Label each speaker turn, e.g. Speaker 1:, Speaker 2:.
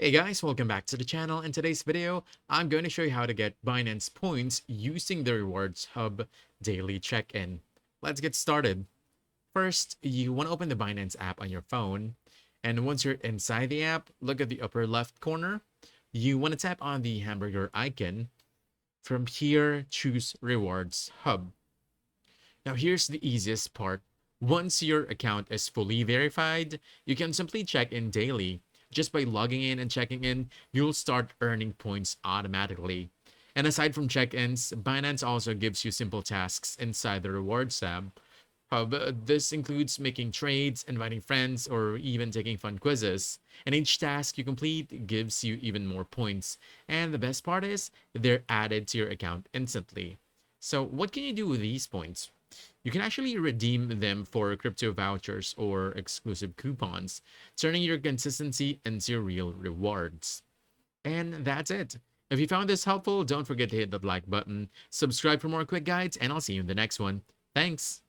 Speaker 1: Hey guys, welcome back to the channel. In today's video, I'm going to show you how to get Binance Points using the Rewards Hub daily check-in. Let's get started. First, you want to open the Binance app on your phone. And once you're inside the app, look at the upper left corner. You want to tap on the hamburger icon. From here, choose Rewards Hub. Now here's the easiest part. Once your account is fully verified, you can simply check in daily. Just by logging in and checking in, you'll start earning points automatically. And aside from check-ins, Binance also gives you simple tasks inside the rewards tab. This includes making trades, inviting friends, or even taking fun quizzes. And each task you complete gives you even more points. And the best part is, they're added to your account instantly. So what can you do with these points? You can actually redeem them for crypto vouchers or exclusive coupons, turning your consistency into real rewards. And that's it. If you found this helpful, don't forget to hit that like button, subscribe for more quick guides, and I'll see you in the next one. Thanks!